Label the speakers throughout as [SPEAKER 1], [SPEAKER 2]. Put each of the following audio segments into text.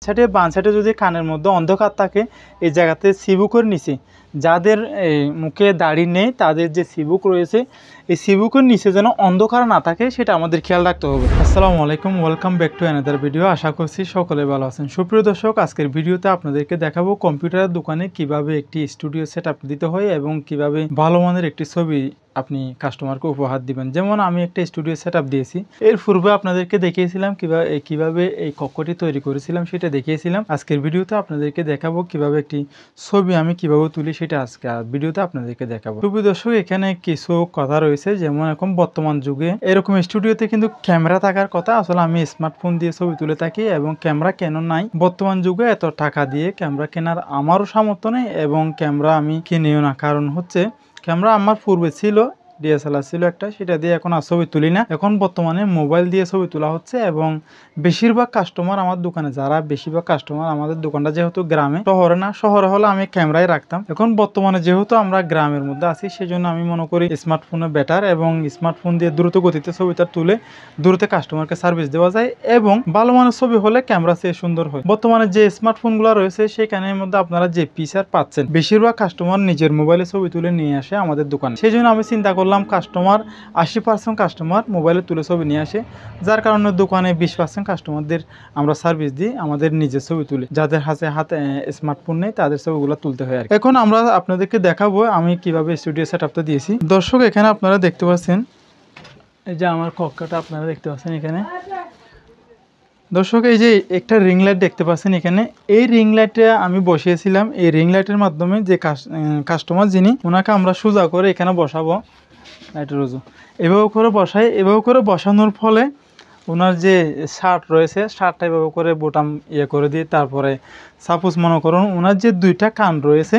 [SPEAKER 1] সাইডে বাম সাইডে যদি কানের মধ্যে অন্ধকার থাকে এই জায়গাতে চিবুকের নিচে যাদের মুখে দাড়ি নেই তাদের যে চিবুক রয়েছে এই চিবুকের নিচে যেন অন্ধকার না থাকে সেটা আমাদের খেয়াল রাখতে হবে। আসসালামু আলাইকুম, welcome back to another video. আশা করছি সকলে ভালো আছেন। সুপ্রিয় দর্শক, আজকের ভিডিওতে আপনাদেরকে দেখাবো কম্পিউটারের দোকানে কিভাবে একটি স্টুডিও সেটআপ দিতে হয় এবং কিভাবে ভালো মানের একটি ছবি আপনি কাস্টমারকে উপহার দিবেন। যেমন আমি একটা স্টুডিও সেটআপ দিয়েছি, এর পূর্বে আপনাদেরকে দেখিয়েছিলাম কিভাবে এই কক্ষটি তৈরি করেছিলাম সেটা দেখিয়েছিলাম। আজকের ভিডিওতে আপনাদেরকে দেখাবো কিভাবে একটি ছবি আমি কিভাবে তুলি সেটা আজকে ভিডিওতে আপনাদেরকে দেখাবো। সুপ্রিয় দর্শক, এখানে কিছু কথা রয়েছে, যেমন এখন বর্তমান যুগে এরকম স্টুডিওতে কিন্তু ক্যামেরা থাকার কথা। আসলে আমি স্মার্টফোন দিয়ে ছবি তুলে থাকি এবং ক্যামেরা কেন নাই, বর্তমান যুগে এত টাকা দিয়ে ক্যামেরা কেনার আমারও সামর্থ্য নেই এবং ক্যামেরা আমি কিনিও না। কারণ হচ্ছে ক্যামেরা আমার পূর্বে ছিল, ডিএসএলআর ছিল একটা, সেটা দিয়ে এখন আর ছবি তুলি না। এখন বর্তমানে মোবাইল দিয়ে ছবি তোলা হচ্ছে এবং বেশিরভাগ কাস্টমার আমার দোকানে বেশিরভাগ কাস্টমার আমাদের দোকানটা যেহেতু গ্রামে, শহরে না। শহরে হলে আমি ক্যামেরায় রাখতাম, এখন বর্তমানে যেহেতু আমরা গ্রামের মধ্যে আছি সেজন্য আমি মনে করি স্মার্টফোনে বেটার এবং স্মার্টফোন দিয়ে দ্রুত গতিতে ছবিটা তুলে দ্রুত কাস্টমারকে সার্ভিস দেওয়া যায় এবং ভালো মানের ছবি হলে ক্যামেরা চেয়ে সুন্দর হয়। বর্তমানে যে স্মার্টফোনগুলো রয়েছে সেখানের মধ্যে আপনারা যে ফিচার পাচ্ছেন, বেশিরভাগ কাস্টমার নিজের মোবাইলে ছবি তুলে নিয়ে আসে আমাদের দোকানে। সেই জন্য আমি চিন্তা করলাম কাস্টমার 80% কাস্টমার মোবাইলে তুলে ছবি নিয়ে আসে, যার কারণে দোকানে 20% কাস্টমারদের আমরা সার্ভিস দিই আমাদের নিজের ছবি তুলে। যাদের হাতে স্মার্টফোন নেই তাদের ছবিগুলো তুলতে হয় আর। এখন আমরা আপনাদেরকে দেখাবো আমি কিভাবে স্টুডিও সেটআপটা দিয়েছি। দর্শক, এখানে আপনারা দেখতে পাচ্ছেন, এই যে আমার কক্ষটা আপনারা দেখতে পাচ্ছেন এখানে। দর্শক, এই যে একটা রিং লাইট দেখতে পাচ্ছেন এখানে, এই রিং লাইটটা আমি বসিয়েছিলাম। এই রিং লাইটের মাধ্যমে যে কাস্টমার যিনি, ওনাকে আমরা সোজা করে এখানে বসাবো, লাইটের রোজু এভাবে করে বসাই। এভাবে করে বসানোর ফলে ওনার যে শার্ট রয়েছে, শার্টটা এভাবে করে বোতাম করে দিয়ে, তারপরে সাপোজ মনে করুন ওনার যে দুইটা কান রয়েছে,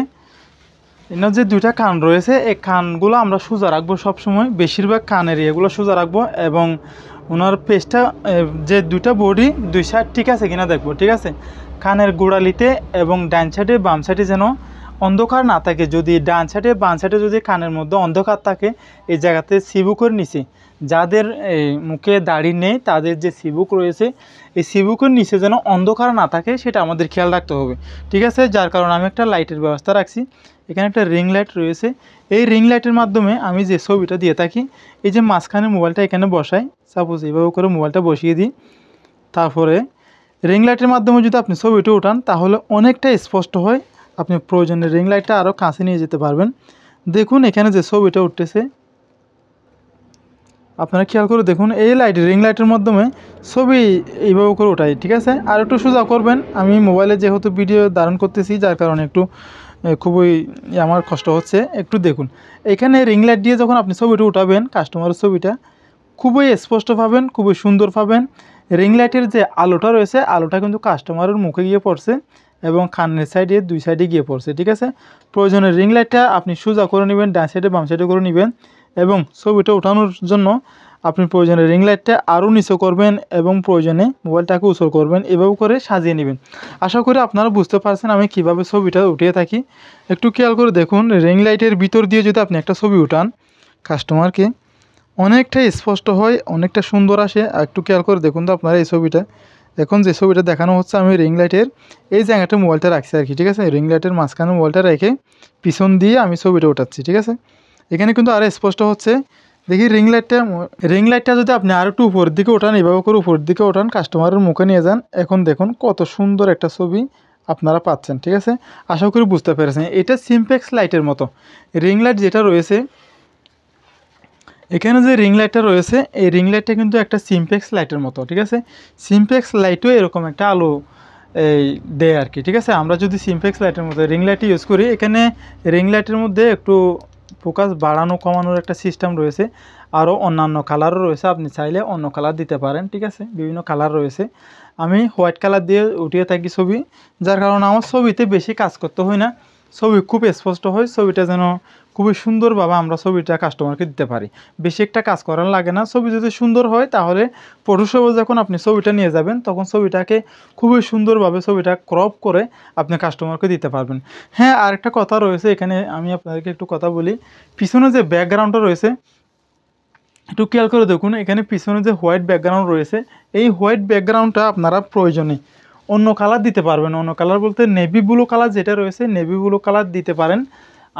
[SPEAKER 1] এই কানগুলো আমরা সোজা রাখবো সবসময়। বেশিরভাগ কানের এগুলো সোজা রাখবো এবং ওনার পেজটা যে দুইটা বডি দুই সাইড ঠিক আছে কিনা দেখবো। ঠিক আছে, কানের গোড়ালিতে এবং ডান সাইডে বাম সাইডে যেন অন্ধকার না থাকে। যদি ডান সাইডে বাম সাইডে যদি কানের মধ্যে অন্ধকার থাকে এই জায়গাতে চিবুকের নিচে যাদের মুখে দাড়ি নেই তাদের যে চিবুক রয়েছে এই চিবুকের নিচে যেন অন্ধকার না থাকে সেটা আমাদের খেয়াল রাখতে হবে। ঠিক আছে, যার কারণে আমি একটা লাইটের ব্যবস্থা রাখছি। এখানে একটা রিং লাইট রয়েছে, এই রিং লাইটের মাধ্যমে আমি যে ছবিটা দিয়ে থাকি, এই যে মাঝখানে মোবাইলটা এখানে বসাই, সাপোজ এইভাবে করে মোবাইলটা বসিয়ে দিই, তারপরে রিং লাইটের মাধ্যমে যদি আপনি ছবিটা উঠান তাহলে অনেকটা স্পষ্ট হয়। আপনি প্রয়োজনে রিং লাইটটা আরও কাছে নিয়ে যেতে পারবেন। দেখুন এখানে যে ছবিটা উঠতেছে আপনারা খেয়াল করে দেখুন, এই রিং লাইটের মাধ্যমে ছবি এইভাবে করে ওঠাই। ঠিক আছে, আর একটু সোজা করবেন। আমি মোবাইলে যেহেতু ভিডিও ধারণ করতেছি যার কারণে একটু খুবই আমার কষ্ট হচ্ছে, একটু দেখুন। এখানে রিং লাইট দিয়ে যখন আপনি ছবিটা উঠাবেন কাস্টমারের ছবিটা খুবই স্পষ্ট পাবেন, খুবই সুন্দর পাবেন। রিং লাইটের যে আলোটা রয়েছে আলোটা কিন্তু কাস্টমারের মুখে গিয়ে পড়ছে এবং কানের সাইডে দুই সাইডে গিয়ে পড়ছে। ঠিক আছে, প্রয়োজনে রিং লাইটটা আপনি সোজা করে নেবেন, ডান সাইডে বাম সাইডে করে নেবেন এবং ছবিটা ওঠানোর জন্য আপনি প্রয়োজনে রিং লাইটটা আরও নিচু করবেন এবং প্রয়োজনে মোবাইলটাকে উঁচু করবেন, এভাবে করে সাজিয়ে নেবেন। আশা করি আপনারা বুঝতে পারছেন আমি কিভাবে ছবিটা উঠিয়ে থাকি। একটু খেয়াল করে দেখুন, রিং লাইটের ভিতর দিয়ে যদি আপনি একটা ছবি উঠান কাস্টমারকে অনেকটা স্পষ্ট হয়, অনেকটা সুন্দর আসে। একটু খেয়াল করে দেখুন তো আপনারা এই ছবিটা, এখন যে ছবিটা দেখানো হচ্ছে আমি রিং লাইটের এই জায়গাটা মোবাইলটা রাখছি আর কি। ঠিক আছে, রিং লাইটের মাঝখানে মোবাইলটা রেখে পিছন দিয়ে আমি ছবিটা ওঠাচ্ছি। ঠিক আছে, এখানে কিন্তু আরও স্পষ্ট হচ্ছে। দেখি রিং লাইটটা যদি আপনি আর একটু উপরের দিকে ওঠান, এভাবে করে উপরের দিকে ওঠান, কাস্টমারের মুখে নিয়ে যান, এখন দেখুন কত সুন্দর একটা ছবি আপনারা পাচ্ছেন। ঠিক আছে, আশা করি বুঝতে পেরেছেন। এটা সিম্পেক্স লাইটের মতো রিং লাইট যেটা রয়েছে, এখানে যে রিং লাইটটা রয়েছে এই রিং লাইটটা কিন্তু একটা সিম্পেক্স লাইটের মতো। ঠিক আছে, সিম্পেক্স লাইটও এরকম একটা আলো দেয় আর কি। ঠিক আছে, আমরা যদি সিম্পেক্স লাইটের মধ্যে রিং লাইট ইউজ করি, এখানে রিং লাইটের মধ্যে একটু ফোকাস বাড়ানো কমানোর একটা সিস্টেম রয়েছে, আরও অন্যান্য কালারও রয়েছে, আপনি চাইলে অন্য কালার দিতে পারেন। ঠিক আছে, বিভিন্ন কালার রয়েছে। আমি হোয়াইট কালার দিয়ে উঠিয়ে থাকি ছবি, যার কারণে আমার ছবিতে বেশি কাজ করতে হয় না, ছবি খুব স্পষ্ট হয়, ছবিটা যেন খুবই সুন্দরভাবে আমরা ছবিটা কাস্টমারকে দিতে পারি। বেশি একটা কাজ করার লাগে না। ছবি যদি সুন্দর হয় তাহলে ফটোশপে যখন আপনি ছবিটা নিয়ে যাবেন তখন ছবিটাকে খুবই সুন্দরভাবে ছবিটা ক্রপ করে আপনি কাস্টমারকে দিতে পারবেন। হ্যাঁ, আরেকটা কথা রয়েছে এখানে, আমি আপনাদেরকে একটু কথা বলি। পিছনে যে ব্যাকগ্রাউন্ডটা রয়েছে একটু খেয়াল করে দেখুন, এখানে পিছনে যে হোয়াইট ব্যাকগ্রাউন্ড রয়েছে এই হোয়াইট ব্যাকগ্রাউন্ডটা আপনারা প্রয়োজনে অন্য কালার দিতে পারবেন। অন্য কালার বলতে নেভি ব্লু কালার যেটা রয়েছে নেভি ব্লু কালার দিতে পারেন।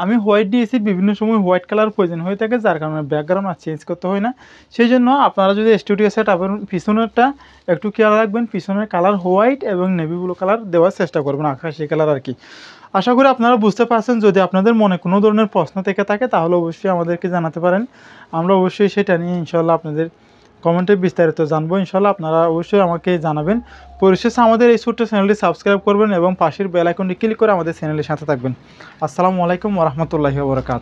[SPEAKER 1] আমি হোয়াইট দিয়েছি, বিভিন্ন সময় হোয়াইট কালার প্রয়োজন হয়ে থাকে, যার কারণে ব্যাকগ্রাউন্ড আর চেঞ্জ করতে হয় না। সেই জন্য আপনারা যদি স্টুডিও সেট আপের পিছনেরটা একটু খেয়াল রাখবেন, পিছনের কালার হোয়াইট এবং নেভি ব্লু কালার দেওয়ার চেষ্টা করবেন, আকাশি কালার আর কি। আশা করি আপনারা বুঝতে পারছেন। যদি আপনাদের মনে কোনো ধরনের প্রশ্ন থেকে থাকে তাহলে অবশ্যই আমাদেরকে জানাতে পারেন, আমরা অবশ্যই সেটা নিয়ে ইনশাল্লাহ আপনাদের কমেন্টে বিস্তারিত জানবো। ইনশাল্লাহ আপনারা অবশ্যই আমাকে জানাবেন। পরিশেষে আমাদের এই ছোট্ট চ্যানেলটি সাবস্ক্রাইব করবেন এবং পাশের বেল আইকনটি ক্লিক করে আমাদের চ্যানেলের সাথে থাকবেন। আসসালামু আলাইকুম ওয়া রাহমাতুল্লাহি ওয়া বারাকাতুহু।